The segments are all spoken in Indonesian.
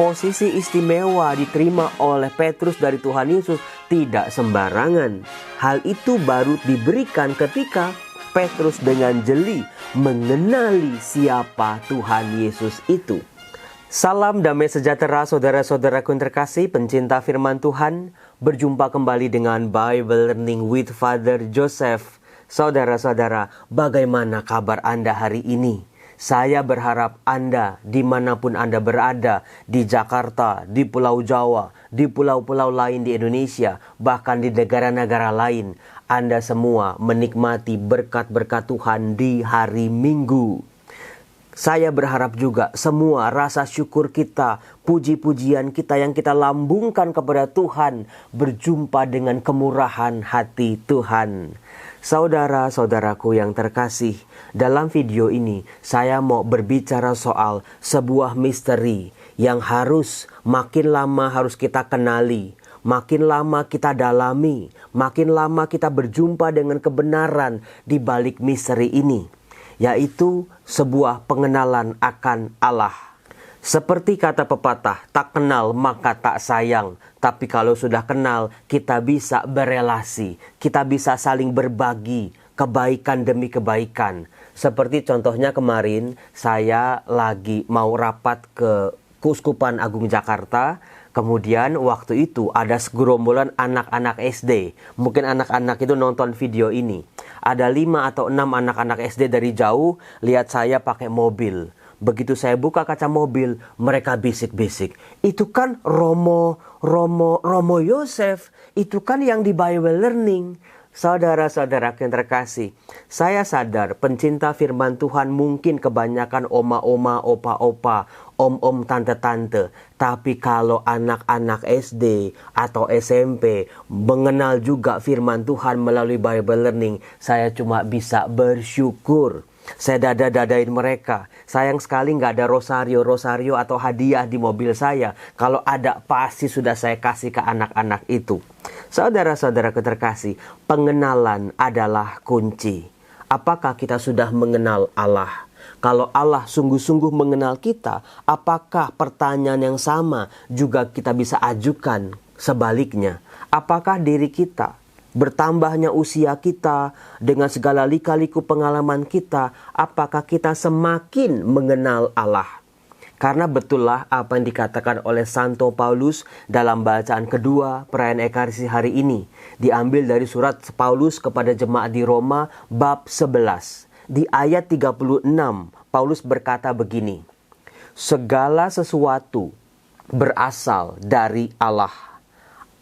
Posisi istimewa diterima oleh Petrus dari Tuhan Yesus tidak sembarangan. Hal itu baru diberikan ketika Petrus dengan jeli mengenali siapa Tuhan Yesus itu. Salam damai sejahtera saudara-saudaraku yang terkasih, pencinta firman Tuhan. Berjumpa kembali dengan Bible Learning with Father Joseph. Saudara-saudara, bagaimana kabar Anda hari ini? Saya berharap Anda dimanapun Anda berada, di Jakarta, di Pulau Jawa, di pulau-pulau lain di Indonesia, bahkan di negara-negara lain, Anda semua menikmati berkat-berkat Tuhan di hari Minggu. Saya berharap juga semua rasa syukur kita, puji-pujian kita yang kita lambungkan kepada Tuhan berjumpa dengan kemurahan hati Tuhan. Saudara-saudaraku yang terkasih, dalam video ini saya mau berbicara soal sebuah misteri yang makin lama harus kita kenali, makin lama kita dalami, makin lama kita berjumpa dengan kebenaran di balik misteri ini, yaitu sebuah pengenalan akan Allah. Seperti kata pepatah, tak kenal maka tak sayang. Tapi kalau sudah kenal, kita bisa berelasi, kita bisa saling berbagi kebaikan demi kebaikan. Seperti contohnya kemarin, saya lagi mau rapat ke Keuskupan Agung Jakarta. Kemudian waktu itu ada segerombolan anak-anak SD. Mungkin anak-anak itu nonton video ini. Ada 5 atau 6 anak-anak SD dari jauh lihat saya pakai mobil. Begitu saya buka kaca mobil, mereka bisik-bisik. Itu kan Romo Yosef. Itu kan yang di Bible Learning. Saudara-saudara yang terkasih, saya sadar pencinta firman Tuhan mungkin kebanyakan oma-oma, opa-opa, om-om, tante-tante. Tapi kalau anak-anak SD atau SMP mengenal juga firman Tuhan melalui Bible Learning, saya cuma bisa bersyukur. Saya dada-dadain mereka. Sayang sekali nggak ada rosario atau hadiah di mobil saya. Kalau ada pasti sudah saya kasih ke anak-anak itu. Saudara-saudara terkasih, pengenalan adalah kunci. Apakah kita sudah mengenal Allah? Kalau Allah sungguh-sungguh mengenal kita, apakah pertanyaan yang sama juga kita bisa ajukan sebaliknya? Apakah diri kita, bertambahnya usia kita, dengan segala lika-liku pengalaman kita, apakah kita semakin mengenal Allah? Karena betullah apa yang dikatakan oleh Santo Paulus dalam bacaan kedua perayaan Ekaristi hari ini. Diambil dari surat Paulus kepada jemaat di Roma bab 11. Di ayat 36, Paulus berkata begini. Segala sesuatu berasal dari Allah.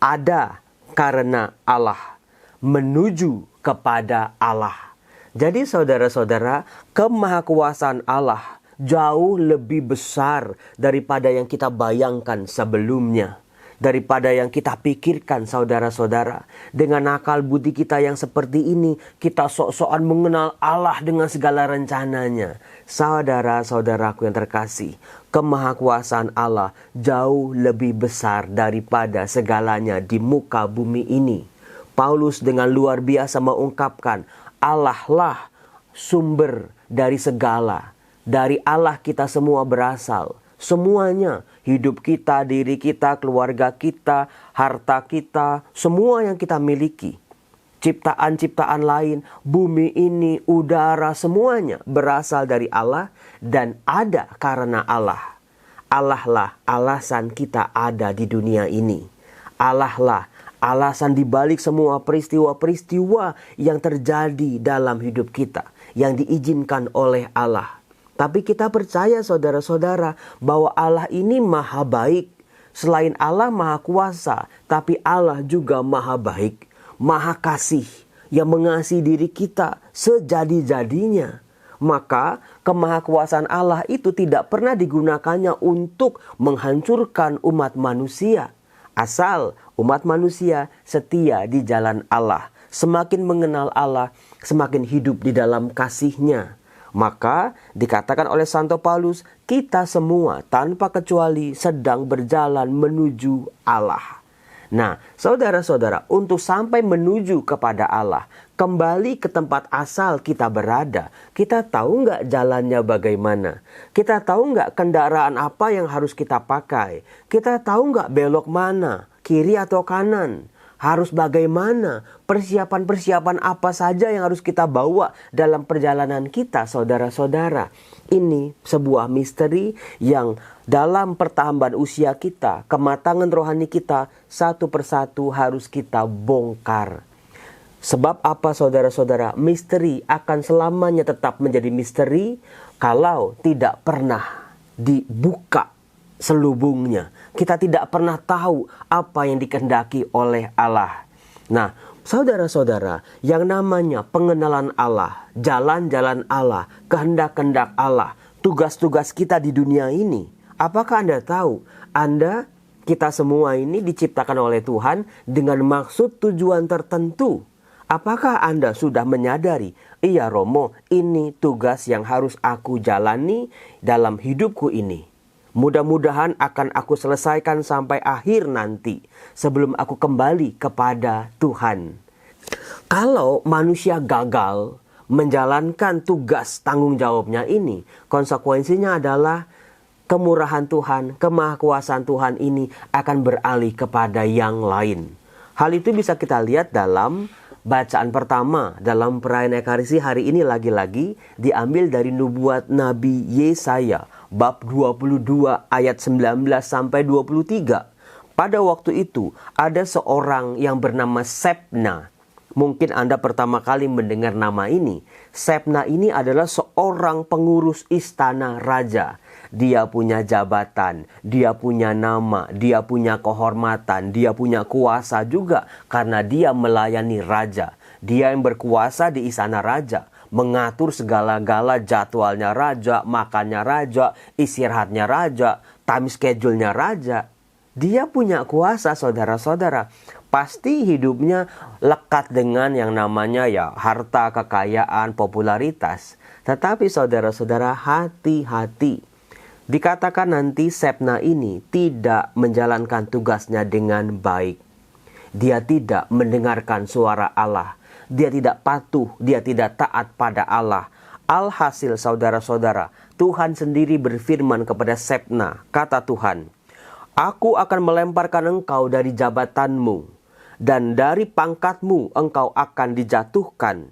Ada karena Allah. Menuju kepada Allah. Jadi saudara-saudara, kemahakuasaan Allah jauh lebih besar daripada yang kita bayangkan sebelumnya. Daripada yang kita pikirkan saudara-saudara. Dengan akal budi kita yang seperti ini, kita sok-sokan mengenal Allah dengan segala rencananya. Saudara-saudaraku yang terkasih, kemahakuasaan Allah jauh lebih besar daripada segalanya di muka bumi ini. Paulus dengan luar biasa mengungkapkan, Allah lah sumber dari segala. Dari Allah kita semua berasal. Semuanya, hidup kita, diri kita, keluarga kita, harta kita, semua yang kita miliki. Ciptaan-ciptaan lain, bumi ini, udara, semuanya berasal dari Allah dan ada karena Allah. Allah lah alasan kita ada di dunia ini. Allah lah alasan dibalik semua peristiwa-peristiwa yang terjadi dalam hidup kita, yang diizinkan oleh Allah. Tapi kita percaya saudara-saudara bahwa Allah ini maha baik. Selain Allah maha kuasa, tapi Allah juga maha baik, maha kasih, yang mengasihi diri kita sejadi-jadinya. Maka kemahakuasaan Allah itu tidak pernah digunakannya untuk menghancurkan umat manusia. Asal umat manusia setia di jalan Allah. Semakin mengenal Allah, semakin hidup di dalam kasih-Nya. Maka dikatakan oleh Santo Paulus, kita semua tanpa kecuali sedang berjalan menuju Allah. Nah, saudara-saudara, untuk sampai menuju kepada Allah, kembali ke tempat asal kita berada, kita tahu nggak jalannya bagaimana? Kita tahu nggak kendaraan apa yang harus kita pakai? Kita tahu nggak belok mana, kiri atau kanan? Harus bagaimana? Persiapan-persiapan apa saja yang harus kita bawa dalam perjalanan kita, saudara-saudara? Ini sebuah misteri yang dalam pertambahan usia kita, kematangan rohani kita, satu persatu harus kita bongkar. Sebab apa, saudara-saudara? Misteri akan selamanya tetap menjadi misteri kalau tidak pernah dibuka selubungnya. Kita tidak pernah tahu apa yang dikehendaki oleh Allah. Nah, saudara-saudara, yang namanya pengenalan Allah, jalan-jalan Allah, kehendak-kehendak Allah, tugas-tugas kita di dunia ini, apakah Anda tahu? Kita semua ini diciptakan oleh Tuhan dengan maksud tujuan tertentu. Apakah Anda sudah menyadari, iya Romo, ini tugas yang harus aku jalani dalam hidupku ini. Mudah-mudahan akan aku selesaikan sampai akhir nanti, sebelum aku kembali kepada Tuhan. Kalau manusia gagal menjalankan tugas tanggung jawabnya ini, konsekuensinya adalah kemurahan Tuhan, kemahakuasaan Tuhan ini akan beralih kepada yang lain. Hal itu bisa kita lihat dalam bacaan pertama dalam perayaan Ekaristi hari ini, lagi-lagi diambil dari nubuat Nabi Yesaya bab 22 ayat 19 sampai 23. Pada waktu itu ada seorang yang bernama Sebna. Mungkin Anda pertama kali mendengar nama ini. Sebna ini adalah seorang pengurus istana raja. Dia punya jabatan, dia punya nama, dia punya kehormatan, dia punya kuasa juga karena dia melayani raja. Dia yang berkuasa di istana raja, mengatur segala-gala jadwalnya raja, makannya raja, istirahatnya raja, time schedule-nya raja. Dia punya kuasa, saudara-saudara. Pasti hidupnya lekat dengan yang namanya harta, kekayaan, popularitas. Tetapi saudara-saudara, hati-hati. Dikatakan nanti Sebna ini tidak menjalankan tugasnya dengan baik. Dia tidak mendengarkan suara Allah. Dia tidak patuh, dia tidak taat pada Allah. Alhasil saudara-saudara, Tuhan sendiri berfirman kepada Sebna, kata Tuhan, "Aku akan melemparkan engkau dari jabatanmu, dan dari pangkatmu engkau akan dijatuhkan.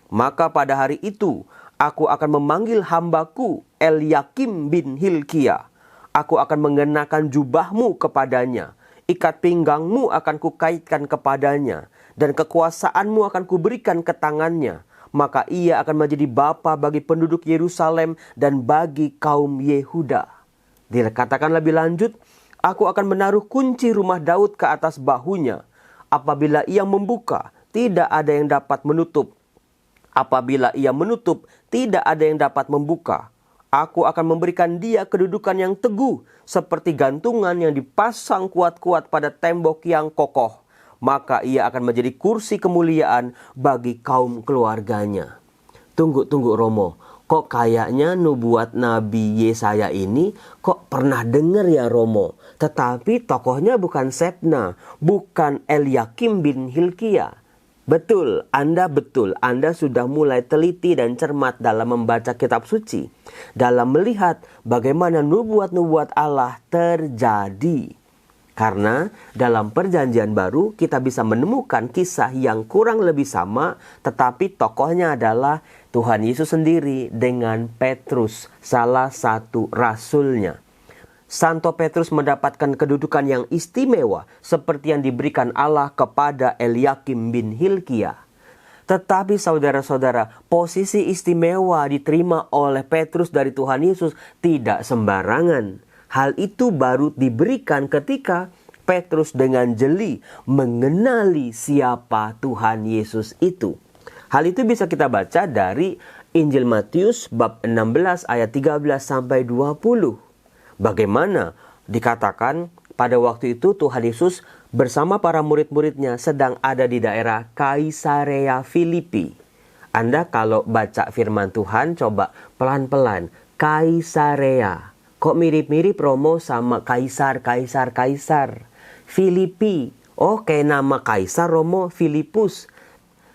Maka pada hari itu, aku akan memanggil hambaku Elyakim bin Hilkia. Aku akan mengenakan jubahmu kepadanya. Ikat pinggangmu akan kukaitkan kepadanya. Dan kekuasaanmu akan kuberikan ke tangannya. Maka ia akan menjadi bapa bagi penduduk Yerusalem dan bagi kaum Yehuda." Dikatakan lebih lanjut, "Aku akan menaruh kunci rumah Daud ke atas bahunya. Apabila ia membuka, tidak ada yang dapat menutup. Apabila ia menutup, tidak ada yang dapat membuka. Aku akan memberikan dia kedudukan yang teguh, seperti gantungan yang dipasang kuat-kuat pada tembok yang kokoh. Maka ia akan menjadi kursi kemuliaan bagi kaum keluarganya." Tunggu Romo, kok kayaknya nubuat Nabi Yesaya ini kok pernah dengar ya Romo. Tetapi tokohnya bukan Sebna, bukan Elyakim bin Hilkia. Betul, Anda sudah mulai teliti dan cermat dalam membaca kitab suci, dalam melihat bagaimana nubuat-nubuat Allah terjadi. Karena dalam perjanjian baru kita bisa menemukan kisah yang kurang lebih sama, tetapi tokohnya adalah Tuhan Yesus sendiri dengan Petrus, salah satu rasulnya. Santo Petrus mendapatkan kedudukan yang istimewa seperti yang diberikan Allah kepada Elyakim bin Hilkia. Tetapi saudara-saudara, posisi istimewa diterima oleh Petrus dari Tuhan Yesus tidak sembarangan. Hal itu baru diberikan ketika Petrus dengan jeli mengenali siapa Tuhan Yesus itu. Hal itu bisa kita baca dari Injil Matius bab 16 ayat 13 sampai 20. Bagaimana dikatakan pada waktu itu Tuhan Yesus bersama para murid-muridnya sedang ada di daerah Kaisarea Filipi. Anda kalau baca firman Tuhan coba pelan-pelan. Kaisarea. Kok mirip-mirip Romo sama Kaisar. Filipi. Oke, nama Kaisar Romo Filipus.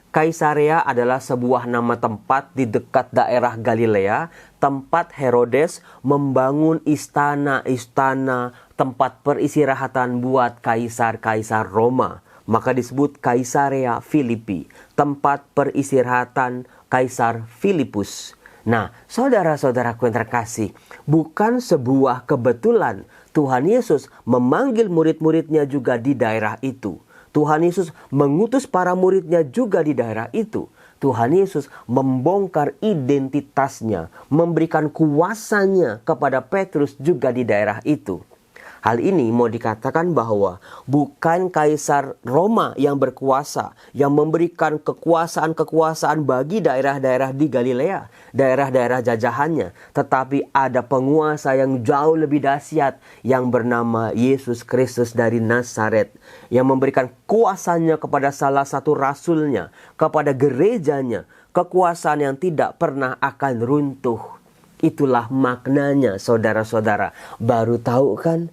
Kaisarea adalah sebuah nama tempat di dekat daerah Galilea, tempat Herodes membangun istana-istana, tempat peristirahatan buat kaisar-kaisar Roma. Maka disebut Kaisarea Filipi, tempat peristirahatan Kaisar Filipus. Nah, saudara-saudaraku yang terkasih, bukan sebuah kebetulan Tuhan Yesus memanggil murid-muridnya juga di daerah itu. Tuhan Yesus mengutus para muridnya juga di daerah itu. Tuhan Yesus membongkar identitasnya, memberikan kuasanya kepada Petrus juga di daerah itu. Hal ini mau dikatakan bahwa bukan Kaisar Roma yang berkuasa, yang memberikan kekuasaan-kekuasaan bagi daerah-daerah di Galilea, daerah-daerah jajahannya. Tetapi ada penguasa yang jauh lebih dahsyat yang bernama Yesus Kristus dari Nazaret, yang memberikan kuasanya kepada salah satu rasulnya, kepada gerejanya, kekuasaan yang tidak pernah akan runtuh. Itulah maknanya, saudara-saudara. Baru tahu kan?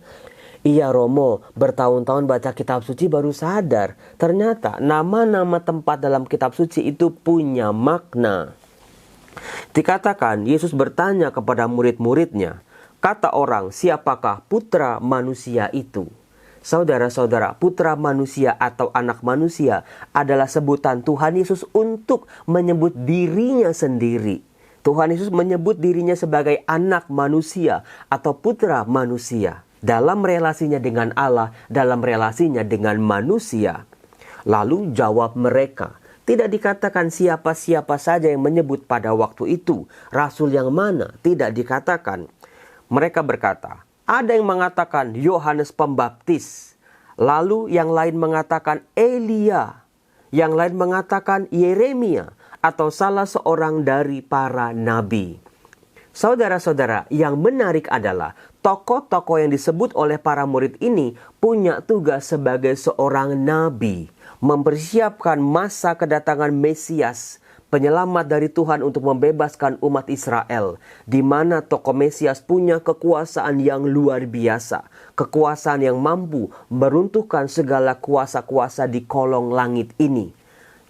Iya, Romo, bertahun-tahun baca kitab suci baru sadar. Ternyata nama-nama tempat dalam kitab suci itu punya makna. Dikatakan Yesus bertanya kepada murid-muridnya, kata orang, siapakah putra manusia itu? Saudara-saudara, putra manusia atau anak manusia adalah sebutan Tuhan Yesus untuk menyebut dirinya sendiri. Tuhan Yesus menyebut dirinya sebagai anak manusia atau putra manusia dalam relasinya dengan Allah, dalam relasinya dengan manusia. Lalu jawab mereka, tidak dikatakan siapa-siapa saja yang menyebut pada waktu itu. Rasul yang mana? Tidak dikatakan. Mereka berkata, ada yang mengatakan Yohanes Pembaptis, lalu yang lain mengatakan Elia, yang lain mengatakan Yeremia, atau salah seorang dari para nabi. Saudara-saudara, yang menarik adalah tokoh-tokoh yang disebut oleh para murid ini punya tugas sebagai seorang nabi, mempersiapkan masa kedatangan Mesias, penyelamat dari Tuhan untuk membebaskan umat Israel, di mana tokoh Mesias punya kekuasaan yang luar biasa, kekuasaan yang mampu meruntuhkan segala kuasa-kuasa di kolong langit ini.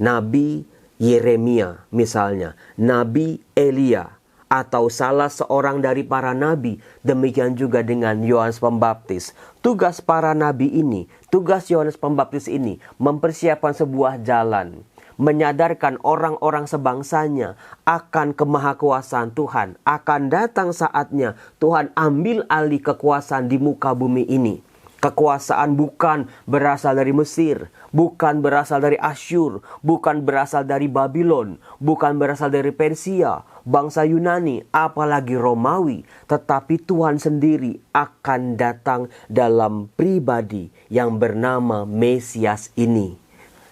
Nabi Yeremia misalnya, Nabi Elia, atau salah seorang dari para nabi. Demikian juga dengan Yohanes Pembaptis. Tugas para nabi ini, tugas Yohanes Pembaptis ini mempersiapkan sebuah jalan, menyadarkan orang-orang sebangsanya akan kemahakuasaan Tuhan. Akan datang saatnya Tuhan ambil alih kekuasaan di muka bumi ini. Kekuasaan bukan berasal dari Mesir, bukan berasal dari Asyur, bukan berasal dari Babylon, bukan berasal dari Persia, bangsa Yunani, apalagi Romawi. Tetapi Tuhan sendiri akan datang dalam pribadi yang bernama Mesias ini.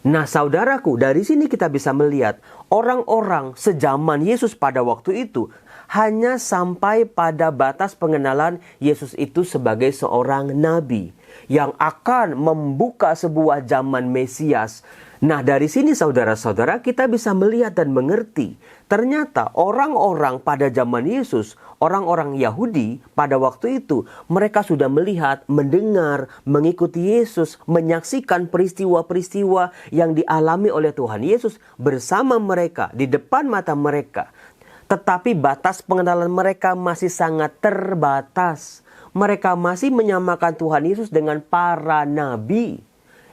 Nah, saudaraku, dari sini kita bisa melihat orang-orang sejaman Yesus pada waktu itu hanya sampai pada batas pengenalan Yesus itu sebagai seorang nabi yang akan membuka sebuah zaman Mesias. Nah, dari sini saudara-saudara kita bisa melihat dan mengerti. Ternyata orang-orang pada zaman Yesus, orang-orang Yahudi pada waktu itu, mereka sudah melihat, mendengar, mengikuti Yesus, menyaksikan peristiwa-peristiwa yang dialami oleh Tuhan Yesus bersama mereka, di depan mata mereka. Tetapi batas pengenalan mereka masih sangat terbatas. Mereka masih menyamakan Tuhan Yesus dengan para nabi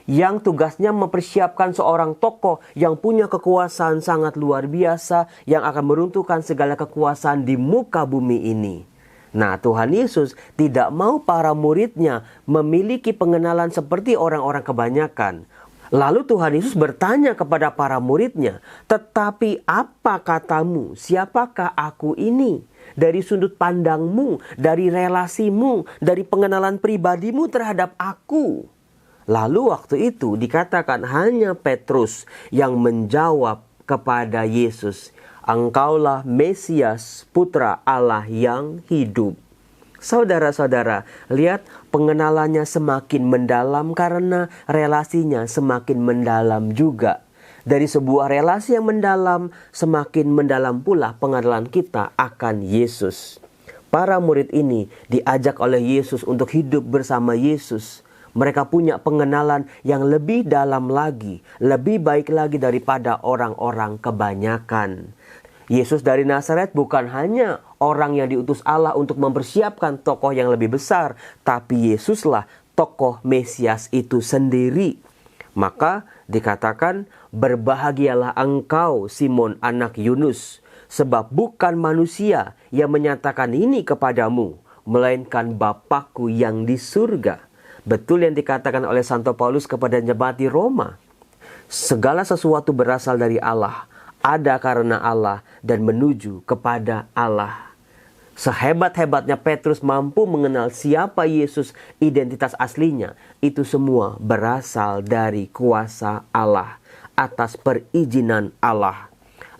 yang tugasnya mempersiapkan seorang tokoh yang punya kekuasaan sangat luar biasa, yang akan meruntuhkan segala kekuasaan di muka bumi ini. Nah, Tuhan Yesus tidak mau para muridnya memiliki pengenalan seperti orang-orang kebanyakan. Lalu Tuhan Yesus bertanya kepada para muridnya, tetapi apa katamu? Siapakah aku ini? Dari sudut pandangmu, dari relasimu, dari pengenalan pribadimu terhadap aku. Lalu waktu itu dikatakan hanya Petrus yang menjawab kepada Yesus, engkaulah Mesias, putra Allah yang hidup. Saudara-saudara, lihat pengenalannya semakin mendalam karena relasinya semakin mendalam juga. Dari sebuah relasi yang mendalam, semakin mendalam pula pengenalan kita akan Yesus. Para murid ini diajak oleh Yesus untuk hidup bersama Yesus, Mereka punya pengenalan yang lebih dalam lagi, lebih baik lagi daripada orang-orang kebanyakan. Yesus dari Nazaret bukan hanya orang yang diutus Allah untuk mempersiapkan tokoh yang lebih besar, tapi Yesuslah tokoh Mesias itu sendiri. Maka dikatakan, berbahagialah engkau Simon anak Yunus, sebab bukan manusia yang menyatakan ini kepadamu, melainkan Bapakku yang di surga. Betul yang dikatakan oleh Santo Paulus kepada jemaat di Roma. Segala sesuatu berasal dari Allah, ada karena Allah, dan menuju kepada Allah. Sehebat-hebatnya Petrus mampu mengenal siapa Yesus, identitas aslinya, itu semua berasal dari kuasa Allah, atas perizinan Allah.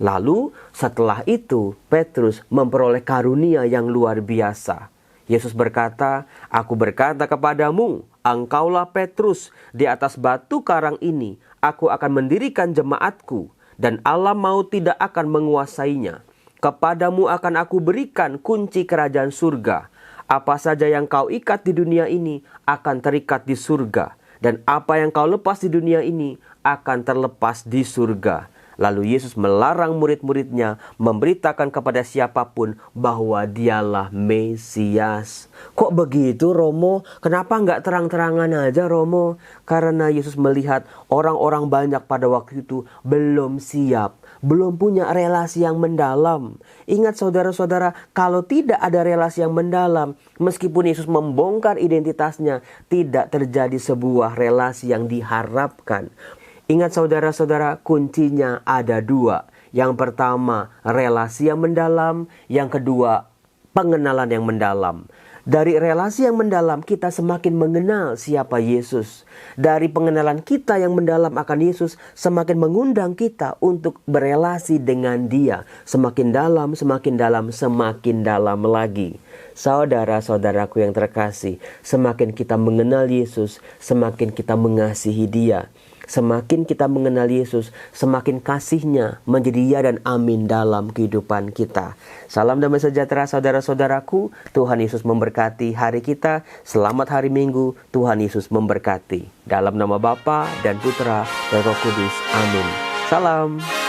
Lalu setelah itu Petrus memperoleh karunia yang luar biasa. Yesus berkata, "Aku berkata kepadamu, engkaulah Petrus, di atas batu karang ini aku akan mendirikan jemaatku, dan alam maut tidak akan menguasainya. Kepadamu akan aku berikan kunci kerajaan surga. Apa saja yang kau ikat di dunia ini akan terikat di surga, dan apa yang kau lepas di dunia ini akan terlepas di surga." Lalu Yesus melarang murid-muridnya memberitakan kepada siapapun bahwa dialah Mesias. Kok begitu Romo? Kenapa nggak terang-terangan aja Romo? Karena Yesus melihat orang-orang banyak pada waktu itu belum siap, belum punya relasi yang mendalam. Ingat saudara-saudara, kalau tidak ada relasi yang mendalam, meskipun Yesus membongkar identitasnya, tidak terjadi sebuah relasi yang diharapkan. Ingat saudara-saudara, kuncinya ada dua. Yang pertama, relasi yang mendalam. Yang kedua, pengenalan yang mendalam. Dari relasi yang mendalam, kita semakin mengenal siapa Yesus. Dari pengenalan kita yang mendalam akan Yesus, semakin mengundang kita untuk berelasi dengan Dia. Semakin dalam, semakin dalam, semakin dalam lagi. Saudara-saudaraku yang terkasih, semakin kita mengenal Yesus, semakin kita mengasihi Dia. Semakin kita mengenal Yesus, semakin kasih-Nya menjadi ya dan amin dalam kehidupan kita. Salam damai sejahtera saudara-saudaraku. Tuhan Yesus memberkati hari kita. Selamat hari Minggu. Tuhan Yesus memberkati. Dalam nama Bapa dan Putra dan Roh Kudus. Amin. Salam.